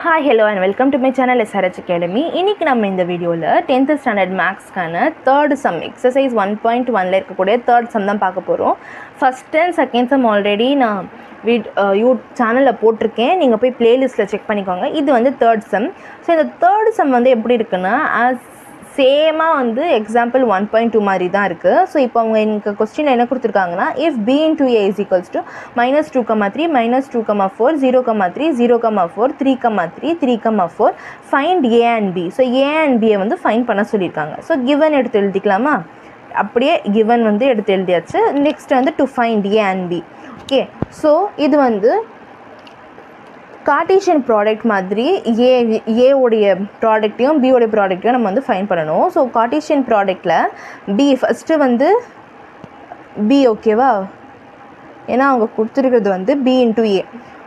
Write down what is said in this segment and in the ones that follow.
Hi, hello and welcome to my channel SRH Academy. இன்னைக்கு நம்ம இந்த வீடியோவில் 10th ஸ்டாண்டர்ட் மேக்ஸ்க்கான தேர்ட் சம் எக்ஸசைஸ் 1.1ல இருக்கக்கூடிய தேர்ட் சம் தான் பார்க்க போகிறோம். First and second sum already நான் சேனலில் போட்டிருக்கேன், நீங்கள் போய் பிளேலிஸ்ட்டில் செக் பண்ணிக்கோங்க. இது வந்து தேர்ட் சம். ஸோ இந்த தேர்ட் சம் வந்து எப்படி இருக்குன்னா சேமாக வந்து எக்ஸாம்பிள் 1.2 மாதிரி தான் இருக்குது. ஸோ இப்போ அவங்க எனக்கு கொஸ்டினில் என்ன கொடுத்துருக்காங்கன்னா, if b into a is equals to -2,3 -2,4 0,3 0,4 3,3 3,4 find a and b. So a and b வந்து ஃபைண்ட் பண்ண சொல்லியிருக்காங்க. ஸோ given எடுத்து எழுதிக்கலாமா? அப்படியே given வந்து எடுத்து எழுதியாச்சு. நெக்ஸ்ட் வந்து to find a and b. Okay, so இது வந்து கார்ட்டீசியன் ப்ராடக்ட் மாதிரி ஏவுடைய ப்ராடக்ட்டையும் பியோடைய ப்ராடக்ட்டையும் நம்ம வந்து ஃபைண்ட் பண்ணணும். ஸோ கார்ட்டீசியன் ப்ராடக்டில் பி ஃபஸ்ட்டு வந்து பி, ஓகேவா? ஏன்னா அவங்க கொடுத்துருக்கிறது வந்து B into A.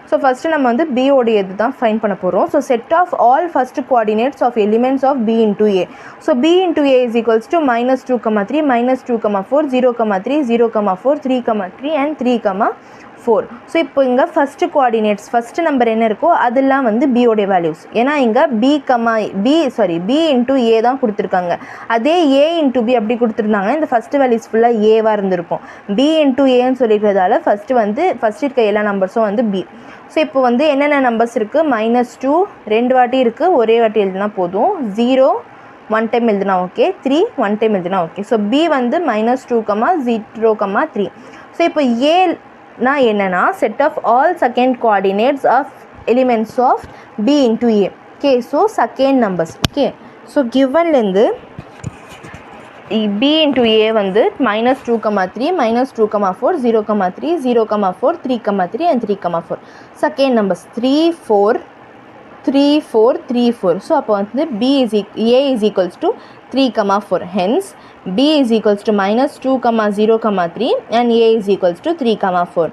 So first நம்ம வந்து பியோடைய இது தான் ஃபைண்ட் பண்ண போகிறோம். So set of all first coordinates of elements of B into A. So B into A is equals to -2,3 -2,4 0,3 0,4 3,3 and 3,4. So இப்போ இங்கே ஃபஸ்ட்டு கோஆர்டினேட்ஸ் ஃபஸ்ட்டு நம்பர் என்ன இருக்கோ அதெல்லாம் வந்து பியோடைய வேல்யூஸ். ஏன்னா இங்கே பி இன்ட்டு ஏ தான் கொடுத்துருக்காங்க. அதே ஏ இன்ட்டு பி அப்படி கொடுத்துருந்தாங்கன்னா இந்த ஃபஸ்ட்டு வேல்யூஸ் ஃபுல்லாக ஏவாக இருந்திருக்கும். பி இன்ட்டு ஏன்னு சொல்லிக்கிறதால ஃபஸ்ட்டு இருக்க எல்லா நம்பர்ஸும் வந்து பி. ஸோ இப்போ வந்து என்னென்ன நம்பர்ஸ் இருக்குது? -2 2 வாட்டி இருக்குது, ஒரே வாட்டி எழுதினா போதும். 0 1 டைம் எழுதினா ஓகே, 3 1 டைம் எழுதினா ஓகே. ஸோ பி வந்து -2,0,3. ஸோ இப்போ ஏ நான் என்னென்னா set of all second coordinates of elements of B into A. Okay, so second numbers. Okay, so கிவன்லேருந்து பி இன்ட்டு ஏ வந்து -2,3 -2,4 0,3 0,4 3,3 and 3,4. Second numbers 3 4 3 4 3 4. ஸோ அப்போ வந்து A is equals to 3,4. Hence b is equals to -2,0,3 and a is equals to 3,4.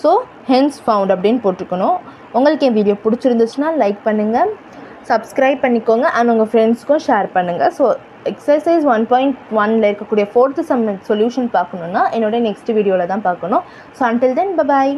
So hence found அப்படின்னு போட்டுக்கணும். உங்களுக்கு என் video பிடிச்சிருந்துச்சுன்னா like பண்ணுங்கள், subscribe பண்ணிக்கோங்க அண்ட் உங்கள் ஃப்ரெண்ட்ஸ்க்கும் ஷேர் பண்ணுங்கள். ஸோ எக்ஸசைஸ் 1.1ல இருக்கக்கூடிய 4th சம் சொல்யூஷன் பார்க்கணுன்னா என்னோட நெக்ஸ்ட் வீடியோவில் தான் பார்க்கணும். So until then bye bye.